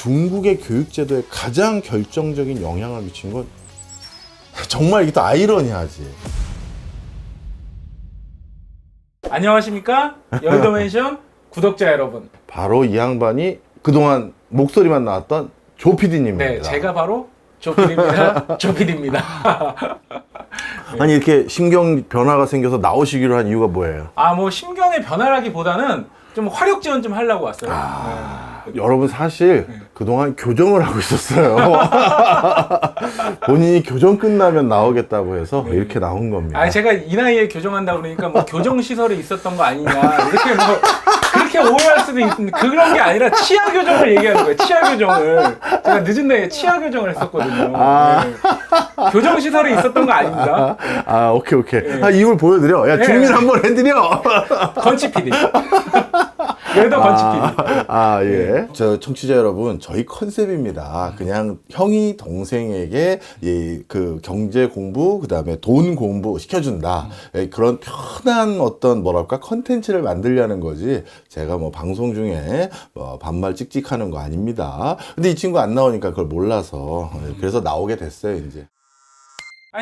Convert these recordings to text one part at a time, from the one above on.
중국의 교육제도에 가장 결정적인 영향을 미친 건 정말 이게 또 아이러니하지. 안녕하십니까? 여의도맨션 구독자 여러분. 바로 이 양반이 그동안 목소리만 나왔던 조 PD님입니다. 네, 제가 바로 조PD입니다. 조PD입니다. 아니 이렇게 심경 변화가 생겨서 나오시기로 한 이유가 뭐예요? 뭐 심경의 변화라기보다는 좀 화력 지원 좀 하려고 왔어요. 여러분 사실 그동안 교정을 하고 있었어요. 본인이 교정 끝나면 나오겠다고 해서 이렇게 나온 겁니다. 제가 이 나이에 교정한다고 그러니까 뭐 교정 시설에 있었던 거 아니냐 이렇게 뭐 그렇게 오해할 수도 있는데 그런 게 아니라 치아 교정을 얘기하는 거예요. 치아 교정을 제가 늦은 나이에 치아 교정을 했었거든요. 네. 교정 시설에 있었던 거 아닙니다. 오케이. 이걸 보여드려. 야 중민 한번 해드려. 건치 PD. 여의도 건치 PD. 예. 저 청취자 여러분, 저희 컨셉입니다. 그냥 형이 동생에게 그 경제 공부, 그다음에 돈 공부 시켜준다. 그런 편한 어떤 뭐랄까 컨텐츠를 만들려는 거지. 제가 뭐 방송 중에 뭐 반말 찍찍하는 거 아닙니다. 근데 이 친구 안 나오니까 그걸 몰라서 그래서 나오게 됐어요, 이제.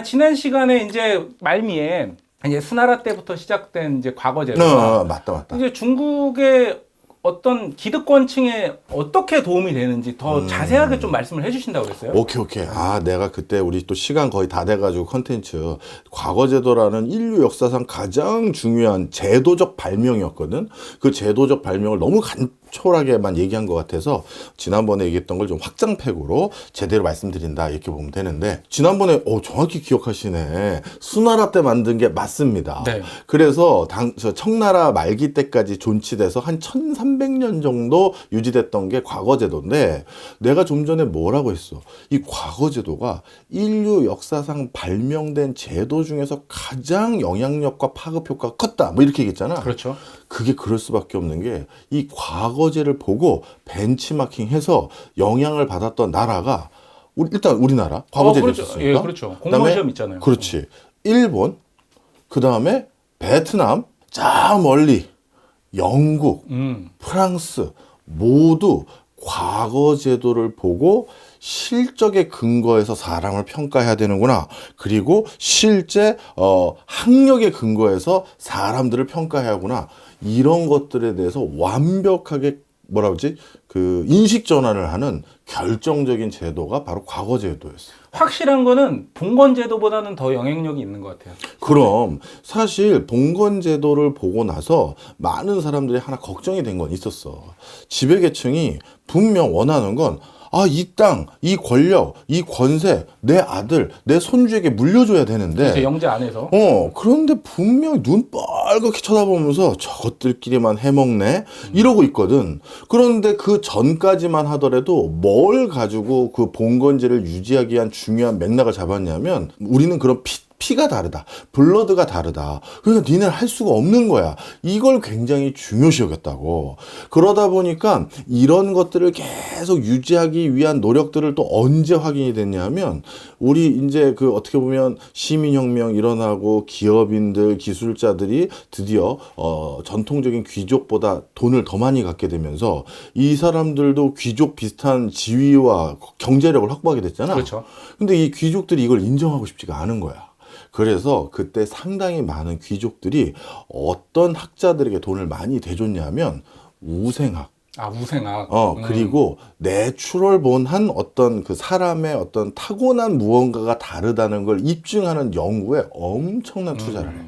지난 시간에 이제 말미에 이제 수나라 때부터 시작된 이제 과거제도가 맞다. 이제 중국의 어떤 기득권층에 어떻게 도움이 되는지 더 자세하게 좀 말씀을 해주신다고 그랬어요. 오케이. 내가 그때 우리 또 시간 거의 다 돼가지고 컨텐츠 과거제도라는 인류 역사상 가장 중요한 제도적 발명이었거든. 그 제도적 발명을 너무 간촐하게만 얘기한 것 같아서 지난번에 얘기했던 걸 좀 확장팩으로 제대로 말씀드린다 이렇게 보면 되는데, 지난번에 정확히 기억하시네. 수나라 때 만든 게 맞습니다. 네. 그래서 청나라 말기 때까지 존치돼서 한 1300년 정도 유지됐던 게 과거제도인데, 내가 좀 전에 뭐라고 했어? 이 과거제도가 인류 역사상 발명된 제도 중에서 가장 영향력과 파급 효과가 컸다 뭐 이렇게 얘기했잖아. 그렇죠. 그게 그럴 수밖에 없는 게, 이 과거제를 보고 벤치마킹해서 영향을 받았던 나라가 일단 우리나라 과거제를 그렇죠. 했었으니까. 예, 그렇죠. 공무원 시험 있잖아요. 그렇지. 일본, 그 다음에 베트남, 저 멀리 영국, 프랑스 모두 과거제도를 보고 실적에 근거해서 사람을 평가해야 되는구나. 그리고 실제 학력에 근거해서 사람들을 평가해야 하구나. 이런 것들에 대해서 완벽하게 그 인식 전환을 하는 결정적인 제도가 바로 과거제도였어요. 확실한 거는 봉건제도보다는 더 영향력이 있는 것 같아요. 그럼 사실 봉건제도를 보고 나서 많은 사람들이 하나 걱정이 된 건 있었어. 지배계층이 분명 원하는 건 이 땅, 이 권력, 이 권세, 내 아들, 내 손주에게 물려줘야 되는데. 그렇죠, 영제 안에서. 그런데 분명히 눈 빨갛게 쳐다보면서 저것들끼리만 해먹네? 이러고 있거든. 그런데 그 전까지만 하더라도 뭘 가지고 그 봉건제를 유지하기 위한 중요한 맥락을 잡았냐면, 우리는 그런 피가 다르다. 블러드가 다르다. 그러니까 니네는 할 수가 없는 거야. 이걸 굉장히 중요시 여겼다고. 그러다 보니까 이런 것들을 계속 유지하기 위한 노력들을 또 언제 확인이 됐냐면, 우리 이제 그 어떻게 보면 시민혁명 일어나고 기업인들, 기술자들이 드디어 전통적인 귀족보다 돈을 더 많이 갖게 되면서 이 사람들도 귀족 비슷한 지위와 경제력을 확보하게 됐잖아. 그렇죠. 근데 이 귀족들이 이걸 인정하고 싶지가 않은 거야. 그래서 그때 상당히 많은 귀족들이 어떤 학자들에게 돈을 많이 대줬냐면 우생학. 우생학. 그리고 내추럴본한 어떤 그 사람의 어떤 타고난 무언가가 다르다는 걸 입증하는 연구에 엄청난 투자를 해.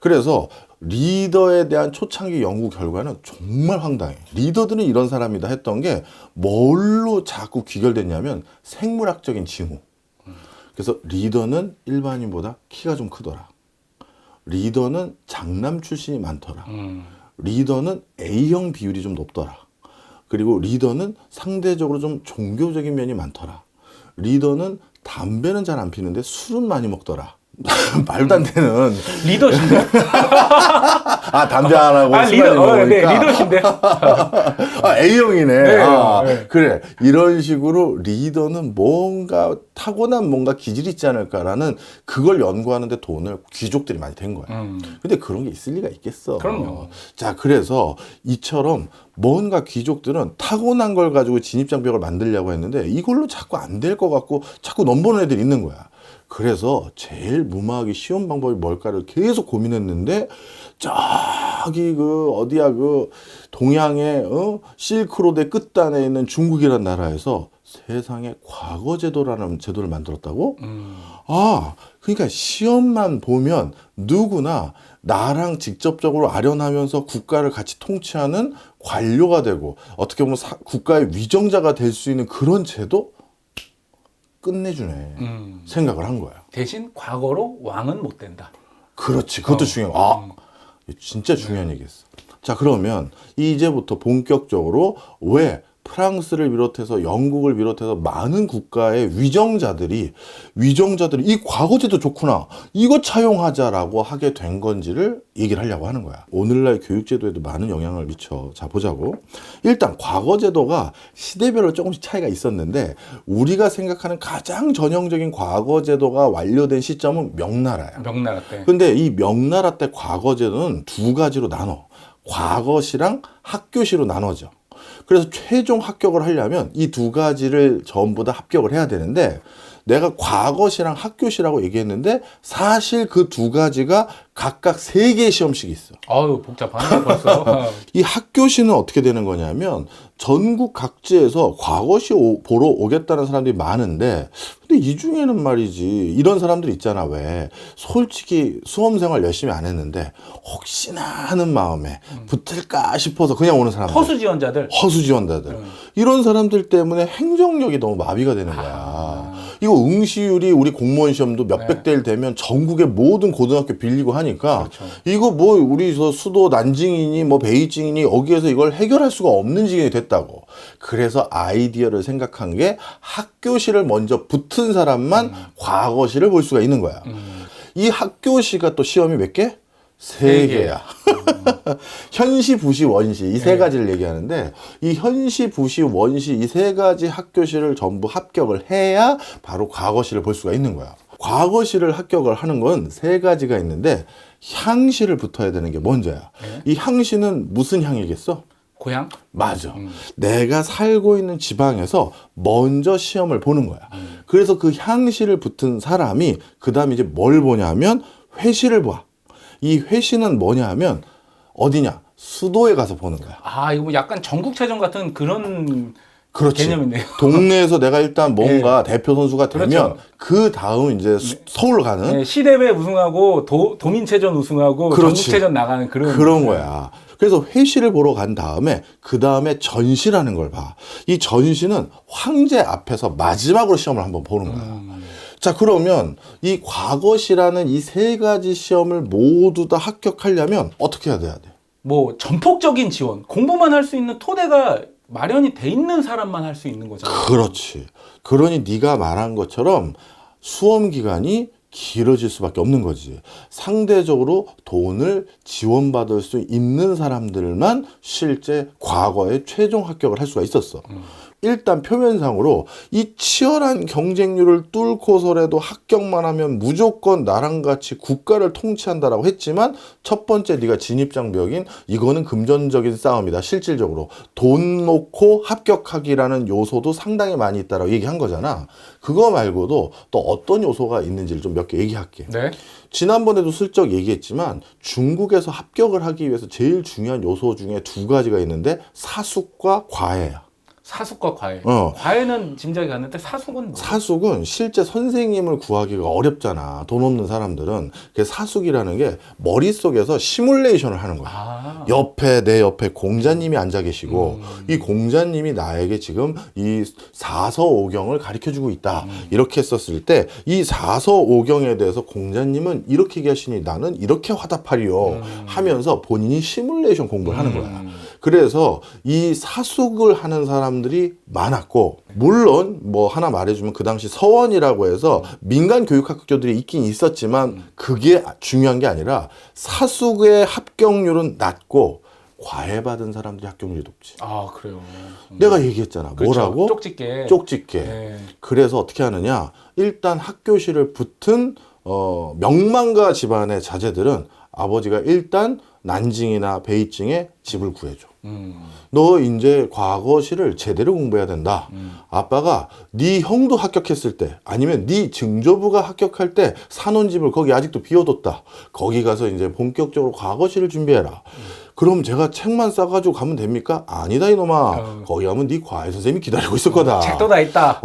그래서 리더에 대한 초창기 연구 결과는 정말 황당해. 리더들은 이런 사람이다 했던 게 뭘로 자꾸 귀결됐냐면 생물학적인 징후. 그래서 리더는 일반인보다 키가 좀 크더라. 리더는 장남 출신이 많더라. 리더는 A형 비율이 좀 높더라. 그리고 리더는 상대적으로 좀 종교적인 면이 많더라. 리더는 담배는 잘 안 피는데 술은 많이 먹더라. 말도 안 되는. 리더신데? 담배 안 하고 술 리더, 마시는 거 네, 보니까. 리더신데. A형이네. 네, 네. 그래. 이런 식으로 리더는 뭔가 타고난 뭔가 기질이 있지 않을까라는 그걸 연구하는데 돈을 귀족들이 많이 댄 거야. 근데 그런 게 있을 리가 있겠어. 그럼요. 자, 그래서 이처럼 뭔가 귀족들은 타고난 걸 가지고 진입장벽을 만들려고 했는데 이걸로 자꾸 안 될 것 같고 자꾸 넘보는 애들이 있는 거야. 그래서 제일 무마하기 쉬운 방법이 뭘까를 계속 고민했는데 저기 그 어디야 그 동양의 실크로드의 끝단에 있는 중국이라는 나라에서 세상에 과거제도라는 제도를 만들었다고? 그러니까 시험만 보면 누구나 나랑 직접적으로 아련하면서 국가를 같이 통치하는 관료가 되고 어떻게 보면 국가의 위정자가 될 수 있는 그런 제도? 끝내주네. 생각을 한 거야. 대신 과거로 왕은 못 된다. 그렇지. 그것도 중요해. 진짜 중요한 얘기였어. 자, 그러면 이제부터 본격적으로 왜 프랑스를 비롯해서 영국을 비롯해서 많은 국가의 위정자들이 이 과거제도 좋구나. 이거 차용하자라고 하게 된 건지를 얘기를 하려고 하는 거야. 오늘날 교육제도에도 많은 영향을 미쳐. 자, 보자고. 일단 과거제도가 시대별로 조금씩 차이가 있었는데 우리가 생각하는 가장 전형적인 과거제도가 완료된 시점은 명나라야. 명나라 때. 근데 이 명나라 때 과거제도는 두 가지로 나눠. 과거시랑 학교시로 나눠져. 그래서 최종 합격을 하려면 이 두 가지를 전부 다 합격을 해야 되는데 내가 과거시랑 학교시라고 얘기했는데 사실 그 두 가지가 각각 3개의 시험씩이 있어. 아유, 복잡하네 벌써. 이 학교시는 어떻게 되는 거냐면 전국 각지에서 과거시 보러 오겠다는 사람들이 많은데 근데 이 중에는 말이지 이런 사람들 있잖아. 왜 솔직히 수험생활 열심히 안 했는데 혹시나 하는 마음에 붙을까 싶어서 그냥 오는 사람들. 허수지원자들. 이런 사람들 때문에 행정력이 너무 마비가 되는 거야. 이거 응시율이 우리 공무원 시험도 몇백 대 1 되면 전국의 모든 고등학교 빌리고 하니까 그렇죠. 이거 뭐 우리 수도 난징이니 뭐 베이징이니 여기에서 이걸 해결할 수가 없는 지경이 됐다고. 그래서 아이디어를 생각한 게 학교시를 먼저 붙은 사람만 과거시를 볼 수가 있는 거야. 이 학교시가 또 시험이 몇 개? 3개야. 현시, 부시, 원시 이 3가지를 얘기하는데 이 현시, 부시, 원시 이 3가지 학교시를 전부 합격을 해야 바로 과거시를 볼 수가 있는 거야. 과거시를 합격을 하는 건 3가지가 있는데 향시를 붙어야 되는 게 먼저야. 이 향시는 무슨 향이겠어? 고향? 맞아. 내가 살고 있는 지방에서 먼저 시험을 보는 거야. 그래서 그 향시를 붙은 사람이 그 다음에 이제 뭘 보냐면 회시를 봐. 이 회시는 뭐냐 하면 어디냐? 수도에 가서 보는 거야. 이거 뭐 약간 전국체전 같은 그런 그렇지. 개념이네요. 동네에서 내가 일단 뭔가 대표 선수가 되면 그렇죠. 그 다음 이제 서울 가는 시대배 우승하고 도민체전 우승하고 그렇지. 전국체전 나가는 그런 거야. 그래서 회시를 보러 간 다음에 그 다음에 전시라는 걸 봐. 이 전시는 황제 앞에서 마지막으로 시험을 한번 보는 거야. 자, 그러면 이 과거시라는 이 3가지 시험을 모두 다 합격하려면 어떻게 해야 돼? 뭐 전폭적인 지원, 공부만 할 수 있는 토대가 마련이 돼 있는 사람만 할 수 있는 거잖아요. 그렇지. 그러니 네가 말한 것처럼 수험 기간이 길어질 수밖에 없는 거지. 상대적으로 돈을 지원받을 수 있는 사람들만 실제 과거에 최종 합격을 할 수가 있었어. 일단 표면상으로 이 치열한 경쟁률을 뚫고서라도 합격만 하면 무조건 나랑 같이 국가를 통치한다라고 했지만 첫 번째 네가 진입장벽인 이거는 금전적인 싸움이다. 실질적으로 돈 놓고 합격하기라는 요소도 상당히 많이 있다라고 얘기한 거잖아. 그거 말고도 또 어떤 요소가 있는지를 좀 몇 개 얘기할게. 네. 지난번에도 슬쩍 얘기했지만 중국에서 합격을 하기 위해서 제일 중요한 요소 중에 2가지가 있는데 사숙과 과외야. 사숙과 과외. 어. 과외는 짐작이 가는데 사숙은 뭐? 사숙은 실제 선생님을 구하기가 어렵잖아. 돈 없는 사람들은. 그래서 사숙이라는 게 머릿속에서 시뮬레이션을 하는 거야. 내 옆에 공자님이 앉아 계시고 이 공자님이 나에게 지금 이 사서오경을 가르쳐주고 있다. 이렇게 했었을 때 이 사서오경에 대해서 공자님은 이렇게 얘기하시니 나는 이렇게 화답하리요 하면서 본인이 시뮬레이션 공부를 하는 거야. 그래서 이 사숙을 하는 사람들이 많았고, 물론 뭐 하나 말해주면 그 당시 서원이라고 해서 민간 교육학교들이 있긴 있었지만 그게 중요한 게 아니라 사숙의 합격률은 낮고 과외받은 사람들이 합격률이 높지. 아, 그래요. 내가 얘기했잖아. 그렇죠. 뭐라고? 쪽집게. 쪽집게. 네. 그래서 어떻게 하느냐? 일단 학교실을 붙은 명망가 집안의 자제들은 아버지가 일단 난징이나 베이징에 집을 구해줘. 너 이제 과거시를 제대로 공부해야 된다. 아빠가 네 형도 합격했을 때 아니면 네 증조부가 합격할 때 사놓은 집을 거기 아직도 비워뒀다. 거기 가서 이제 본격적으로 과거시를 준비해라. 그럼 제가 책만 싸가지고 가면 됩니까? 아니다 이놈아. 거기 가면 네 과외 선생님이 기다리고 있을 거다. 책도 다 있다.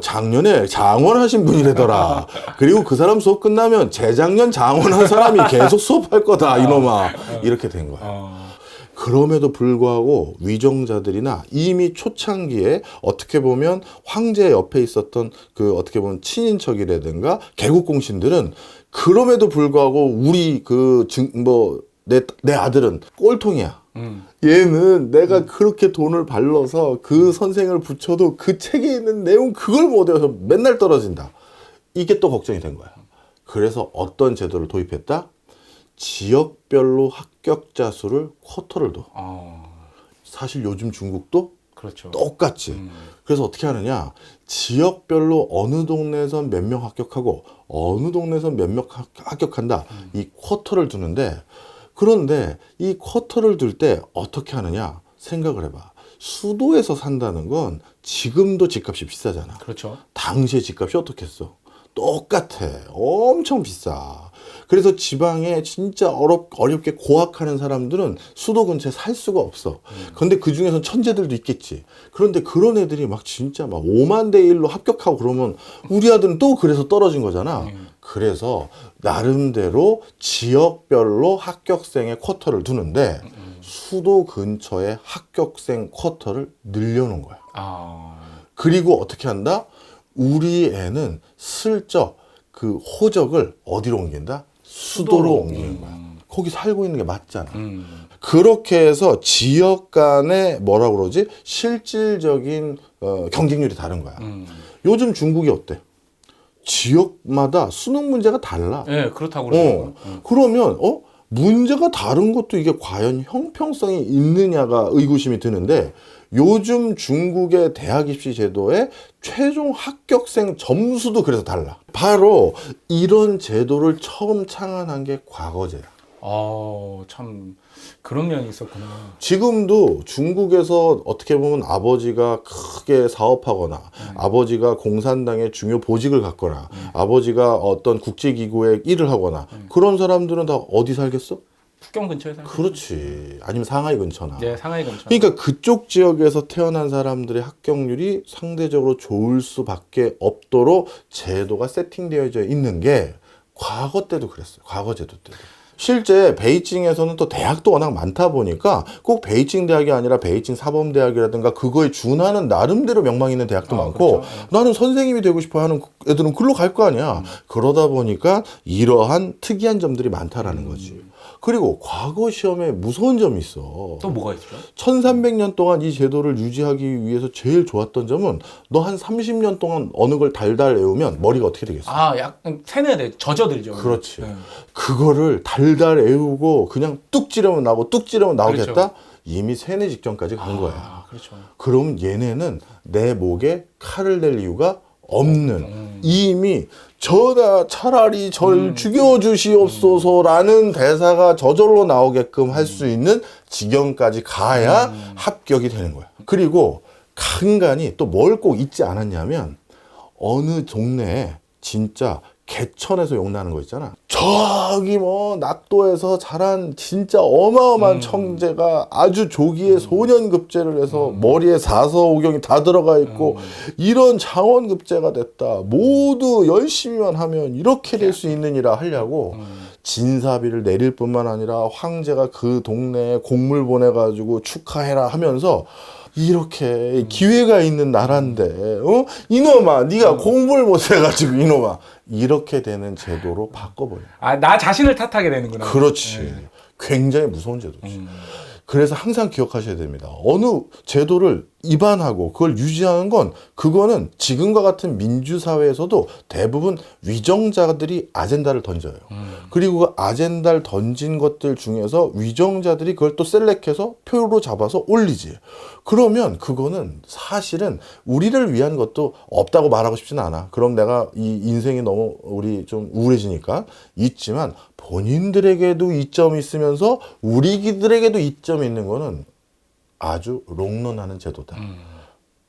작년에 장원하신 분이래더라. 그리고 그 사람 수업 끝나면 재작년 장원한 사람이 계속 수업할 거다 이놈아. 이렇게 된 거야. 그럼에도 불구하고 위정자들이나 이미 초창기에 어떻게 보면 황제 옆에 있었던 그 어떻게 보면 친인척이라든가 개국공신들은 그럼에도 불구하고 우리 내 아들은 꼴통이야. 얘는 내가 그렇게 돈을 발라서 그 선생을 붙여도 그 책에 있는 내용 그걸 못 외워서 맨날 떨어진다. 이게 또 걱정이 된 거야. 그래서 어떤 제도를 도입했다? 지역별로 합격자 수를 쿼터를 둬. 사실 요즘 중국도 그렇죠. 똑같지. 그래서 어떻게 하느냐? 지역별로 어느 동네에선 몇 명 합격하고 어느 동네에선 몇 명 합격한다. 이 쿼터를 두는데, 그런데 이 쿼터를 둘 때 어떻게 하느냐? 생각을 해봐. 수도에서 산다는 건 지금도 집값이 비싸잖아. 그렇죠. 당시에 집값이 어떻겠어? 똑같아. 엄청 비싸. 그래서 지방에 진짜 어렵게 고학하는 사람들은 수도 근처에 살 수가 없어. 그런데 그 중에선 천재들도 있겠지. 그런데 그런 애들이 막 진짜 막 5만 대 1로 합격하고 그러면 우리 아들은 또 그래서 떨어진 거잖아. 그래서 나름대로 지역별로 합격생의 쿼터를 두는데 수도 근처에 합격생 쿼터를 늘려놓은 거야. 그리고 어떻게 한다? 우리 애는 슬쩍 그 호적을 어디로 옮긴다? 수도로 옮기는 거야. 거기 살고 있는 게 맞잖아. 그렇게 해서 지역 간의 뭐라고 그러지? 실질적인 경쟁률이 다른 거야. 요즘 중국이 어때? 지역마다 수능 문제가 달라. 네, 그렇다고 그러더라고요. 그러면 문제가 다른 것도 이게 과연 형평성이 있느냐가 의구심이 드는데, 요즘 중국의 대학 입시 제도의 최종 합격생 점수도 그래서 달라. 바로 이런 제도를 처음 창안한 게 과거제야. 참 그런 면이 있었구나. 지금도 중국에서 어떻게 보면 아버지가 크게 사업하거나 아버지가 공산당의 중요 보직을 갖거나 아버지가 어떤 국제기구에 일을 하거나 그런 사람들은 다 어디 살겠어? 북경 근처에 살고. 그렇지. 아니면 상하이 근처나. 네, 상하이 근처. 그러니까 그쪽 지역에서 태어난 사람들의 합격률이 상대적으로 좋을 수밖에 없도록 제도가 세팅되어져 있는 게 과거 때도 그랬어요. 과거 제도 때도. 실제 베이징에서는 또 대학도 워낙 많다 보니까 꼭 베이징 대학이 아니라 베이징 사범대학이라든가 그거에 준하는 나름대로 명망 있는 대학도 많고, 그렇죠. 나는 선생님이 되고 싶어 하는 애들은 글로 갈 거 아니야. 그러다 보니까 이러한 특이한 점들이 많다라는 거지. 그리고 과거 시험에 무서운 점이 있어. 또 뭐가 있죠? 1300년 동안 이 제도를 유지하기 위해서 제일 좋았던 점은 너 한 30년 동안 어느 걸 달달 외우면 머리가 어떻게 되겠어? 약간 세뇌가 돼. 젖어들죠. 그렇지. 네. 그거를 달달 외우고 그냥 뚝 찌르면 나오고 뚝 찌르면 나오겠다? 그렇죠. 이미 세뇌 직전까지 간 거야. 그렇죠. 그럼 얘네는 내 목에 칼을 댈 이유가 없는, 이미 차라리 절 죽여주시옵소서라는 대사가 저절로 나오게끔 할 수 있는 지경까지 가야 합격이 되는 거야. 그리고 간간이 또 뭘 꼭 잊지 않았냐면, 어느 동네에 진짜 개천에서 용나는 거 있잖아. 저기 낙도에서 자란 진짜 어마어마한 청제가 아주 조기에 소년급제를 해서 머리에 사서오경이 다 들어가 있고 이런 장원급제가 됐다. 모두 열심히만 하면 이렇게 될 수 있느니라 하려고 진사비를 내릴 뿐만 아니라 황제가 그 동네에 공물 보내가지고 축하해라 하면서 이렇게 기회가 있는 나라인데 이놈아 네가 공부를 못해가지고 이놈아 이렇게 되는 제도로 바꿔버려. 나 자신을 탓하게 되는구나. 그렇지. 굉장히 무서운 제도지. 그래서 항상 기억하셔야 됩니다. 어느 제도를 입안하고 그걸 유지하는 건 그거는 지금과 같은 민주사회에서도 대부분 위정자들이 아젠다를 던져요. 그리고 그 아젠다를 던진 것들 중에서 위정자들이 그걸 또 셀렉해서 표로 잡아서 올리지. 그러면 그거는 사실은 우리를 위한 것도 없다고 말하고 싶지는 않아. 그럼 내가 이 인생이 너무 우리 좀 우울해지니까 있지만 본인들에게도 이점이 있으면서 우리들에게도 이점이 있는 거는 아주 롱런하는 제도다.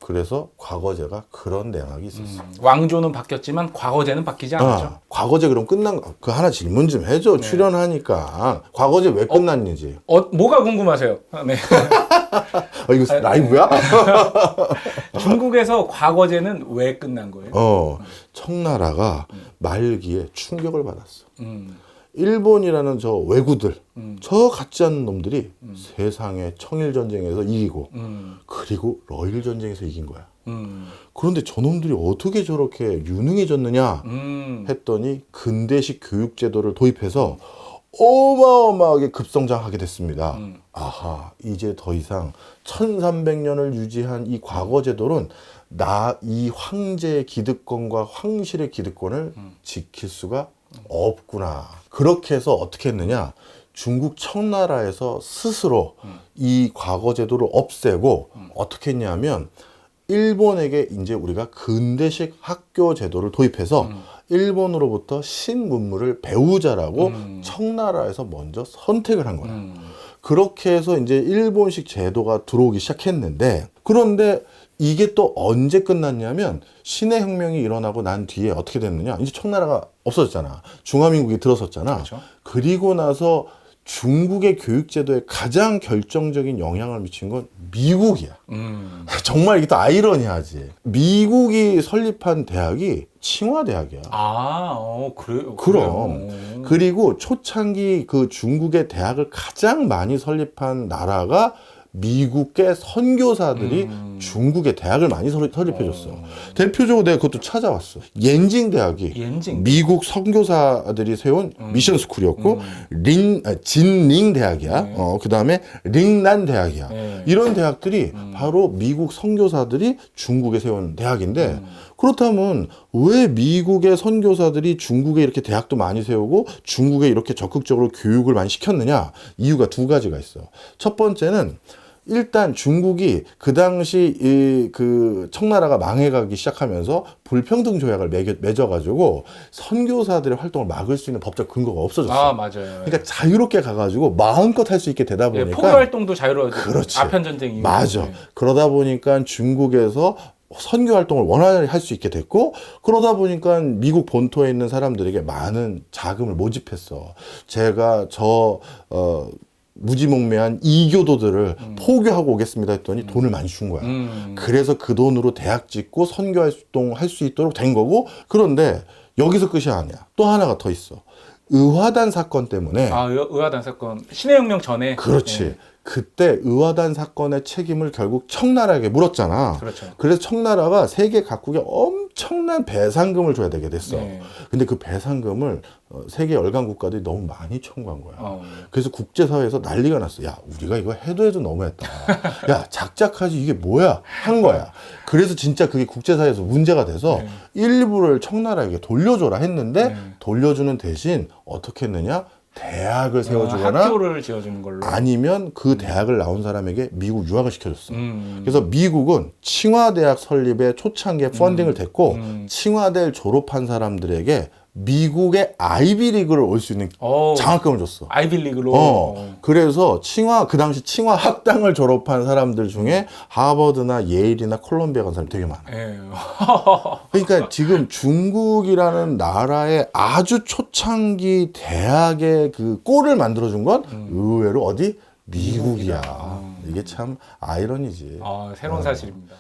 그래서 과거제가 그런 내막이 있었어. 왕조는 바뀌었지만 과거제는 바뀌지 않았죠. 과거제 그럼 끝난 거, 그 하나 질문 좀 해줘. 네. 출연하니까. 과거제 왜 끝났는지. 뭐가 궁금하세요? 네. 이거 라이브야? 중국에서 과거제는 왜 끝난 거예요? 청나라가 말기에 충격을 받았어. 음. 일본이라는 저 왜구들, 저 같지 않은 놈들이 세상에 청일전쟁에서 이기고, 그리고 러일전쟁에서 이긴 거야. 그런데 저놈들이 어떻게 저렇게 유능해졌느냐 했더니 근대식 교육제도를 도입해서 어마어마하게 급성장하게 됐습니다. 아하, 이제 더 이상 1300년을 유지한 이 과거제도는 이 황제의 기득권과 황실의 기득권을 지킬 수가 없구나. 그렇게 해서 어떻게 했느냐? 중국 청나라에서 스스로 이 과거 제도를 없애고 어떻게 했냐면 일본에게 이제 우리가 근대식 학교 제도를 도입해서 일본으로부터 신문물을 배우자라고 청나라에서 먼저 선택을 한 거야. 그렇게 해서 이제 일본식 제도가 들어오기 시작했는데, 그런데 이게 또 언제 끝났냐면 신해 혁명이 일어나고 난 뒤에 어떻게 됐느냐, 이제 청나라가 없어졌잖아. 중화민국이 들어섰잖아. 그렇죠. 그리고 나서 중국의 교육제도에 가장 결정적인 영향을 미친 건 미국이야. 정말 이게 또 아이러니하지. 미국이 설립한 대학이 칭화대학이야. 그래요? 그럼. 그리고 초창기 그 중국의 대학을 가장 많이 설립한 나라가 미국의 선교사들이 중국의 대학을 많이 설립해줬어. 대표적으로 내가 그것도 찾아왔어. 옌징 대학이 미국 선교사들이 세운 미션 스쿨이었고, 진링 대학이야. 그 다음에 링난 대학이야. 이런 대학들이 바로 미국 선교사들이 중국에 세운 대학인데, 그렇다면 왜 미국의 선교사들이 중국에 이렇게 대학도 많이 세우고 중국에 이렇게 적극적으로 교육을 많이 시켰느냐? 이유가 두 가지가 있어. 첫 번째는 일단 중국이 그 당시 그 청나라가 망해가기 시작하면서 불평등 조약을 맺어가지고 선교사들의 활동을 막을 수 있는 법적 근거가 없어졌어. 맞아요. 그러니까 자유롭게 가가지고 마음껏 할 수 있게 되다 보니까 포교 활동도 자유로워지고. 그렇지. 아편 전쟁 이후. 맞아. 그러다 보니까 중국에서 선교 활동을 원활히 할 수 있게 됐고, 그러다 보니까 미국 본토에 있는 사람들에게 많은 자금을 모집했어. 제가 무지몽매한 이교도들을 포교하고 오겠습니다 했더니 돈을 많이 준 거야. 그래서 그 돈으로 대학 짓고 선교 활동할 수 있도록 된 거고, 그런데 여기서 끝이 아니야. 또 하나가 더 있어. 의화단 사건 때문에. 의화단 사건. 신해혁명 전에. 그렇지. 네. 그때 의화단 사건의 책임을 결국 청나라에게 물었잖아. 그렇죠. 그래서 청나라가 세계 각국에 엄청난 배상금을 줘야 되게 됐어. 네. 근데 그 배상금을 세계 열강 국가들이 너무 많이 청구한 거야. 그래서 국제사회에서 난리가 났어. 야, 우리가 이거 해도 너무했다. 야, 작작하지 이게 뭐야? 한 거야. 그래서 진짜 그게 국제사회에서 문제가 돼서 일부를 청나라에게 돌려줘라 했는데, 돌려주는 대신 어떻게 했느냐? 대학을 세워주거나 학교를 지어주는 걸로, 아니면 그 대학을 나온 사람에게 미국 유학을 시켜줬어. 그래서 미국은 칭화대학 설립에 초창기에 펀딩을 댔고, 칭화대를 졸업한 사람들에게 미국의 아이비리그를 올 수 있는 장학금을 줬어. 아이비리그로. 그래서 그 당시 칭화 학당을 졸업한 사람들 중에 하버드나 예일이나 콜롬비아 간 사람이 되게 많아. 그러니까 지금 중국이라는 나라의 아주 초창기 대학의 그 꼴을 만들어준 건 의외로 어디? 미국이야. 이게 참 아이러니지. 새로운 사실입니다.